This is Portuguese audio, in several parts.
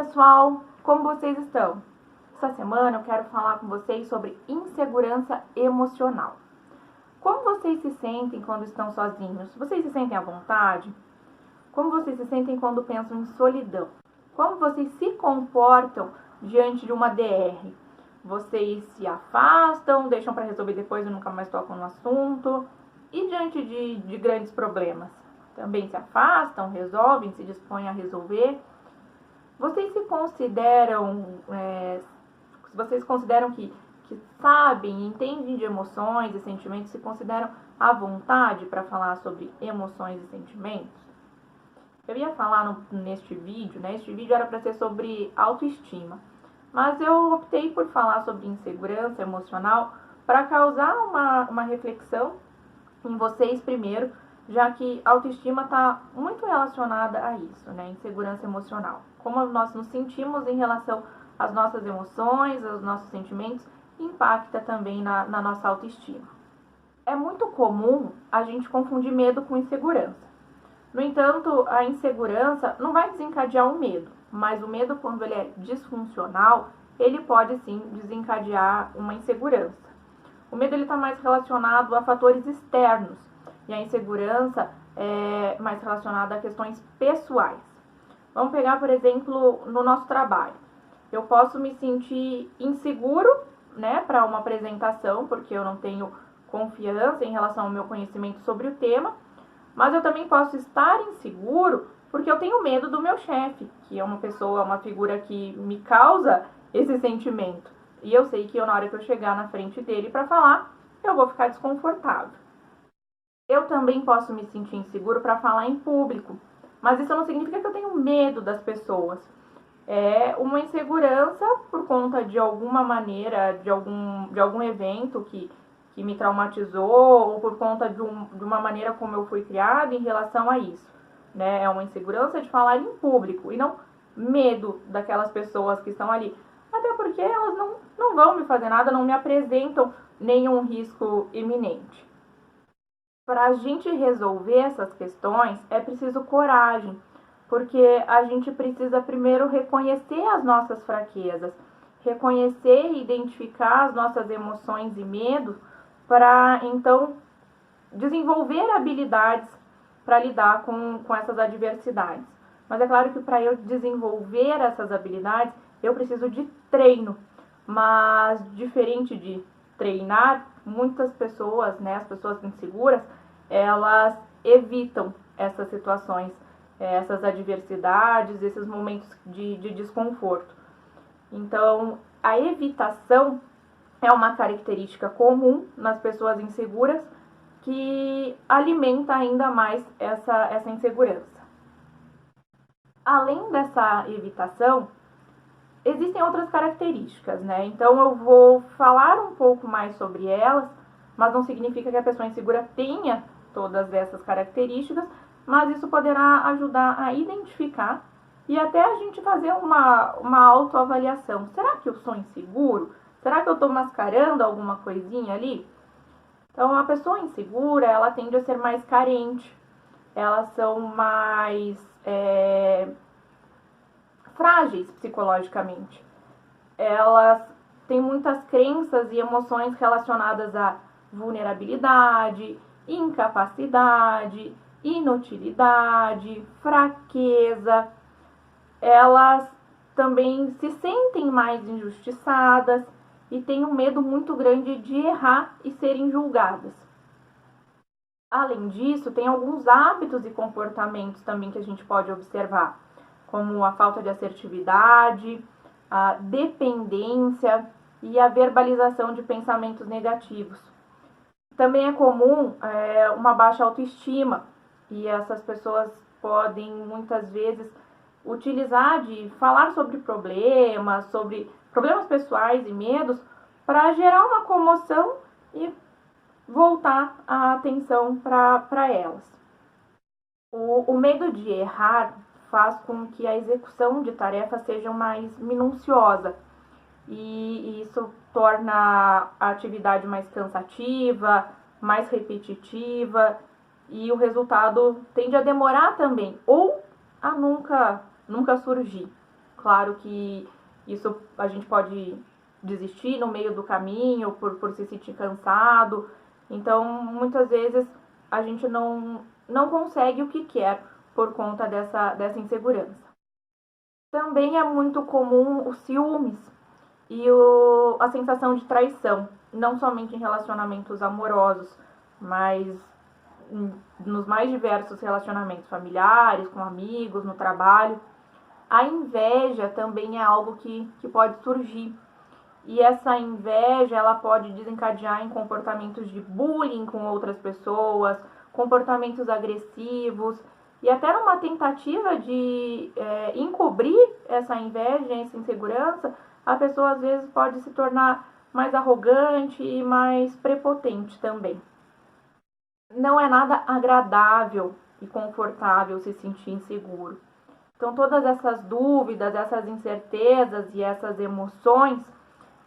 pessoal, como vocês estão? Essa semana eu quero falar com vocês sobre insegurança emocional. Como vocês se sentem quando estão sozinhos? Vocês se sentem à vontade? Como vocês se sentem quando pensam em solidão? Como vocês se comportam diante de uma DR? Vocês se afastam, deixam para resolver depois e nunca mais tocam no assunto? E diante de grandes problemas? Também se afastam, resolvem, se dispõem a resolver? Vocês se consideram, vocês consideram que sabem, entendem de emoções e sentimentos, se consideram à vontade para falar sobre emoções e sentimentos? Eu ia falar neste vídeo, né? Este vídeo era para ser sobre autoestima, mas eu optei por falar sobre insegurança emocional para causar uma reflexão em vocês primeiro, já que a autoestima está muito relacionada a isso, né? Insegurança emocional. Como nós nos sentimos em relação às nossas emoções, aos nossos sentimentos, impacta também na nossa autoestima. É muito comum a gente confundir medo com insegurança. No entanto, a insegurança não vai desencadear o medo, mas o medo, quando ele é disfuncional, ele pode sim desencadear uma insegurança. O medo está mais relacionado a fatores externos e a insegurança é mais relacionada a questões pessoais. Vamos pegar, por exemplo, no nosso trabalho. Eu posso me sentir inseguro, né, para uma apresentação, porque eu não tenho confiança em relação ao meu conhecimento sobre o tema, mas eu também posso estar inseguro porque eu tenho medo do meu chefe, que é uma figura que me causa esse sentimento. E eu sei que na hora que eu chegar na frente dele para falar, eu vou ficar desconfortável. Eu também posso me sentir inseguro para falar em público, mas isso não significa que eu tenho medo das pessoas. É uma insegurança por conta de alguma maneira, de algum evento que me traumatizou, ou por conta de uma maneira como eu fui criada em relação a isso, né? É uma insegurança de falar em público e não medo daquelas pessoas que estão ali. Até porque elas não vão me fazer nada, não me apresentam nenhum risco iminente. Para a gente resolver essas questões, é preciso coragem, porque a gente precisa primeiro reconhecer as nossas fraquezas, reconhecer e identificar as nossas emoções e medos, para então desenvolver habilidades para lidar com essas adversidades. Mas é claro que para eu desenvolver essas habilidades, eu preciso de treino. Mas diferente de treinar, muitas pessoas, né, as pessoas inseguras, elas evitam essas situações, essas adversidades, esses momentos de desconforto. Então, a evitação é uma característica comum nas pessoas inseguras que alimenta ainda mais essa insegurança. Além dessa evitação, existem outras características, né? Então eu vou falar um pouco mais sobre elas, mas não significa que a pessoa insegura tenha todas essas características, mas isso poderá ajudar a identificar e até a gente fazer uma autoavaliação. Será que eu sou inseguro? Será que eu estou mascarando alguma coisinha ali? Então, a pessoa insegura, ela tende a ser mais carente. Elas são mais frágeis psicologicamente. Elas têm muitas crenças e emoções relacionadas à vulnerabilidade, incapacidade, inutilidade, fraqueza. Elas também se sentem mais injustiçadas e têm um medo muito grande de errar e serem julgadas. Além disso, tem alguns hábitos e comportamentos também que a gente pode observar, como a falta de assertividade, a dependência e a verbalização de pensamentos negativos. Também é comum uma baixa autoestima, e essas pessoas podem muitas vezes utilizar de falar sobre problemas pessoais e medos para gerar uma comoção e voltar a atenção para elas. O medo de errar faz com que a execução de tarefas seja mais minuciosa e isso torna a atividade mais cansativa, mais repetitiva e o resultado tende a demorar também ou a nunca surgir. Claro que isso a gente pode desistir no meio do caminho por se sentir cansado. Então, muitas vezes a gente não consegue o que quer por conta dessa insegurança. Também é muito comum os ciúmes e a sensação de traição, não somente em relacionamentos amorosos, mas nos mais diversos relacionamentos familiares, com amigos, no trabalho. A inveja também é algo que pode surgir. E essa inveja, ela pode desencadear em comportamentos de bullying com outras pessoas, comportamentos agressivos, e até numa tentativa de encobrir essa inveja, essa insegurança, a pessoa às vezes pode se tornar mais arrogante e mais prepotente também. Não é nada agradável e confortável se sentir inseguro. Então, todas essas dúvidas, essas incertezas e essas emoções,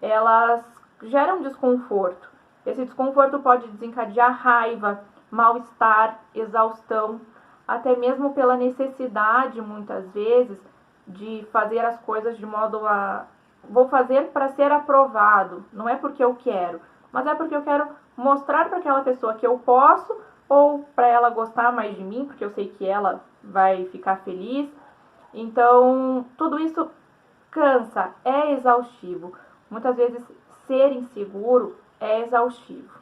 elas geram desconforto. Esse desconforto pode desencadear raiva, mal-estar, exaustão, até mesmo pela necessidade, muitas vezes, de fazer as coisas de modo a... Vou fazer para ser aprovado, não é porque eu quero, mas é porque eu quero mostrar para aquela pessoa que eu posso, ou para ela gostar mais de mim, porque eu sei que ela vai ficar feliz. Então, tudo isso cansa, é exaustivo. Muitas vezes, ser inseguro é exaustivo.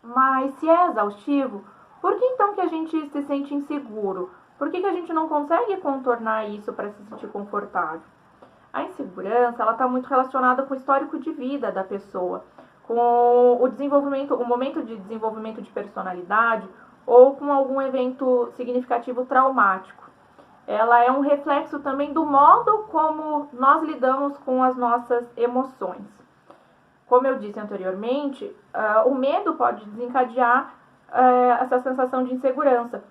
Mas se é exaustivo, por que então que a gente se sente inseguro? Por que a gente não consegue contornar isso para se sentir confortável? A insegurança, ela está muito relacionada com o histórico de vida da pessoa, com o desenvolvimento, o momento de desenvolvimento de personalidade ou com algum evento significativo traumático. Ela é um reflexo também do modo como nós lidamos com as nossas emoções. Como eu disse anteriormente, o medo pode desencadear essa sensação de insegurança,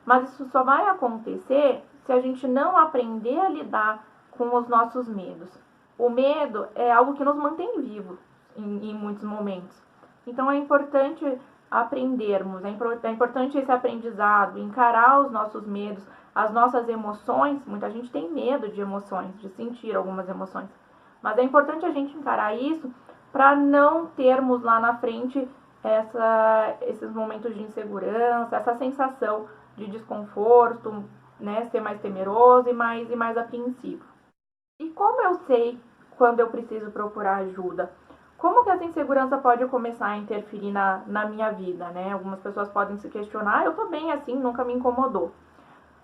mas isso só vai acontecer se a gente não aprender a lidar com os nossos medos. O medo é algo que nos mantém vivos em muitos momentos. Então é importante aprendermos, é importante esse aprendizado, encarar os nossos medos, as nossas emoções. Muita gente tem medo de emoções, de sentir algumas emoções. Mas é importante a gente encarar isso para não termos lá na frente esses momentos de insegurança, essa sensação de desconforto, né, ser mais temeroso e mais apreensivo. E como eu sei quando eu preciso procurar ajuda? Como que essa insegurança pode começar a interferir na minha vida, né? Algumas pessoas podem se questionar, eu tô bem assim, nunca me incomodou.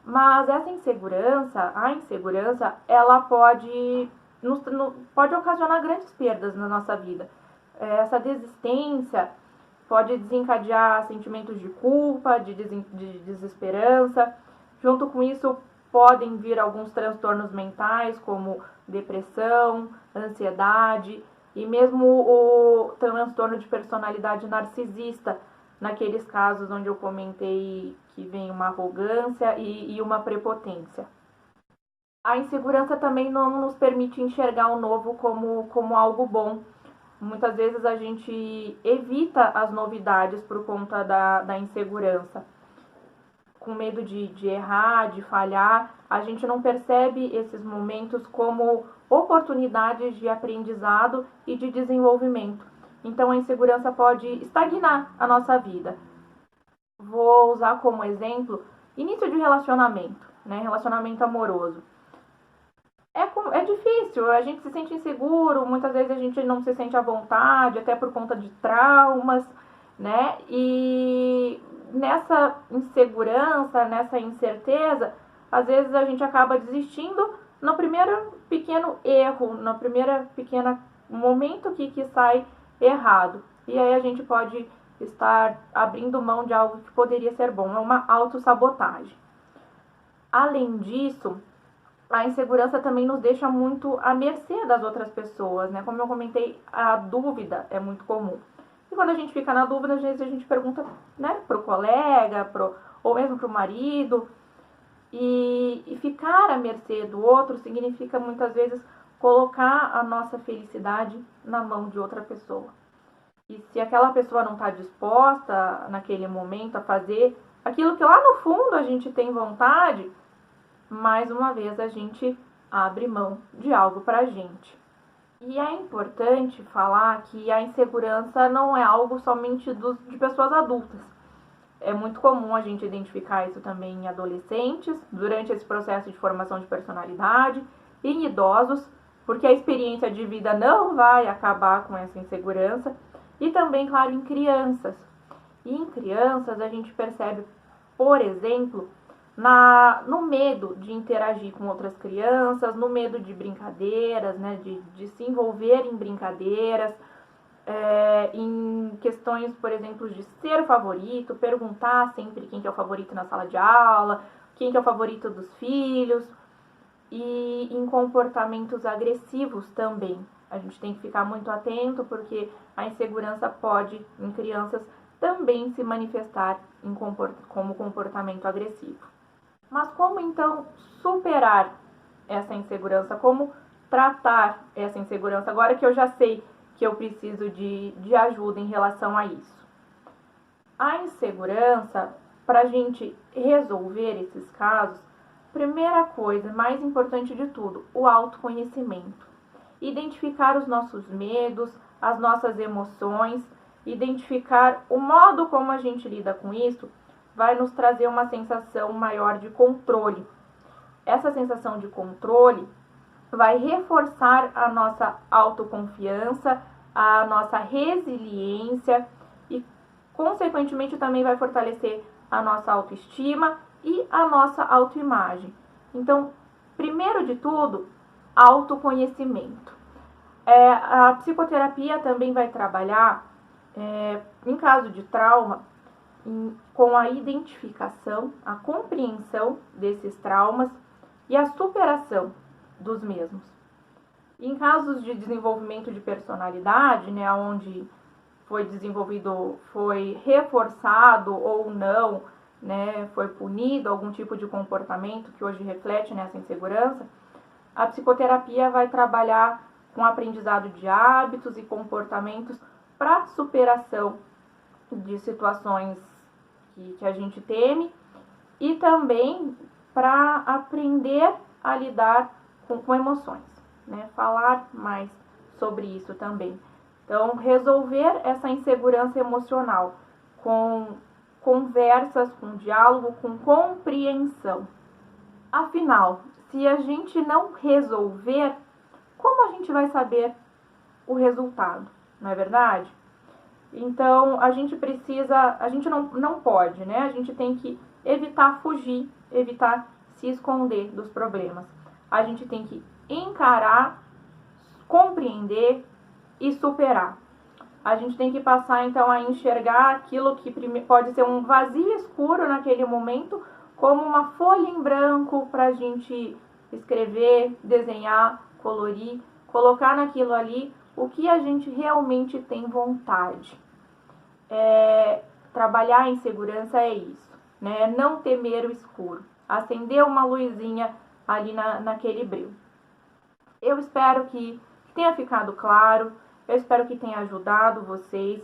Mas essa insegurança, a insegurança, ela pode ocasionar grandes perdas na nossa vida. Essa desistência pode desencadear sentimentos de culpa, de desesperança. Junto com isso, podem vir alguns transtornos mentais, como depressão, ansiedade e mesmo o transtorno de personalidade narcisista, naqueles casos onde eu comentei que vem uma arrogância e uma prepotência. A insegurança também não nos permite enxergar o novo como algo bom. Muitas vezes a gente evita as novidades por conta da insegurança. Com medo de errar, de falhar, a gente não percebe esses momentos como oportunidades de aprendizado e de desenvolvimento. Então a insegurança pode estagnar a nossa vida. Vou usar como exemplo início de relacionamento, né? Relacionamento amoroso. É difícil, a gente se sente inseguro, muitas vezes a gente não se sente à vontade, até por conta de traumas, né? E nessa insegurança, nessa incerteza, às vezes a gente acaba desistindo no primeiro pequeno erro, no primeiro pequeno momento que sai errado. E aí a gente pode estar abrindo mão de algo que poderia ser bom, é uma autossabotagem. Além disso, a insegurança também nos deixa muito à mercê das outras pessoas, né? Como eu comentei, a dúvida é muito comum. E quando a gente fica na dúvida, às vezes a gente pergunta, né, pro colega, ou mesmo pro marido. E ficar à mercê do outro significa muitas vezes colocar a nossa felicidade na mão de outra pessoa. E se aquela pessoa não está disposta naquele momento a fazer aquilo que lá no fundo a gente tem vontade, mais uma vez a gente abre mão de algo pra gente. E é importante falar que a insegurança não é algo somente de pessoas adultas. É muito comum a gente identificar isso também em adolescentes, durante esse processo de formação de personalidade, e em idosos, porque a experiência de vida não vai acabar com essa insegurança, e também, claro, em crianças. E em crianças a gente percebe, por exemplo, no medo de interagir com outras crianças, no medo de brincadeiras, né, de se envolver em brincadeiras, em questões, por exemplo, de ser favorito, perguntar sempre quem que é o favorito na sala de aula, quem que é o favorito dos filhos, e em comportamentos agressivos também. A gente tem que ficar muito atento porque a insegurança pode, em crianças, também se manifestar como comportamento agressivo. Mas como então superar essa insegurança? Como tratar essa insegurança? Agora que eu já sei que eu preciso de ajuda em relação a isso. A insegurança, para a gente resolver esses casos, primeira coisa, mais importante de tudo, o autoconhecimento. Identificar os nossos medos, as nossas emoções, identificar o modo como a gente lida com isso, vai nos trazer uma sensação maior de controle. Essa sensação de controle vai reforçar a nossa autoconfiança, a nossa resiliência e, consequentemente, também vai fortalecer a nossa autoestima e a nossa autoimagem. Então, primeiro de tudo, autoconhecimento. A psicoterapia também vai trabalhar, em caso de trauma, com a identificação, a compreensão desses traumas e a superação dos mesmos. Em casos de desenvolvimento de personalidade, né, onde foi desenvolvido, foi reforçado ou não, né, foi punido algum tipo de comportamento que hoje reflete nessa insegurança, a psicoterapia vai trabalhar com aprendizado de hábitos e comportamentos para superação de situações que a gente teme e também para aprender a lidar com emoções, né? Falar mais sobre isso também. Então, resolver essa insegurança emocional com conversas, com diálogo, com compreensão. Afinal, se a gente não resolver, como a gente vai saber o resultado, não é verdade? Então, a gente não pode, né? A gente tem que evitar fugir, evitar se esconder dos problemas. A gente tem que encarar, compreender e superar. A gente tem que passar, então, a enxergar aquilo que pode ser um vazio escuro naquele momento, como uma folha em branco para a gente escrever, desenhar, colorir, colocar naquilo ali o que a gente realmente tem vontade. Trabalhar a insegurança é isso, né? Não temer o escuro, acender uma luzinha ali naquele breu. Eu espero que tenha ficado claro, eu espero que tenha ajudado vocês.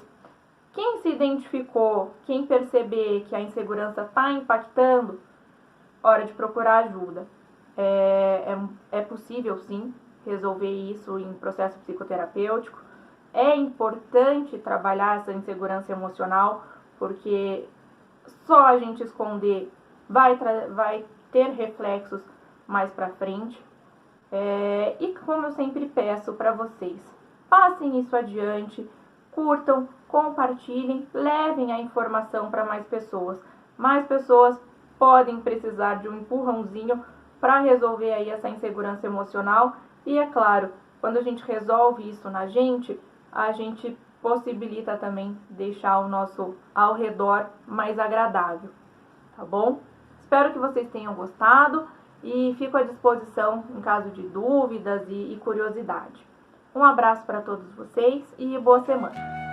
Quem se identificou, quem perceber que a insegurança está impactando, hora de procurar ajuda. É possível, sim, resolver isso em processo psicoterapêutico. É importante trabalhar essa insegurança emocional, porque só a gente esconder vai ter reflexos mais para frente. E como eu sempre peço para vocês, passem isso adiante, curtam, compartilhem, levem a informação para mais pessoas. Mais pessoas podem precisar de um empurrãozinho para resolver aí essa insegurança emocional. E é claro, quando a gente resolve isso na gente, a gente possibilita também deixar o nosso ao redor mais agradável, tá bom? Espero que vocês tenham gostado e fico à disposição em caso de dúvidas e curiosidade. Um abraço para todos vocês e boa semana!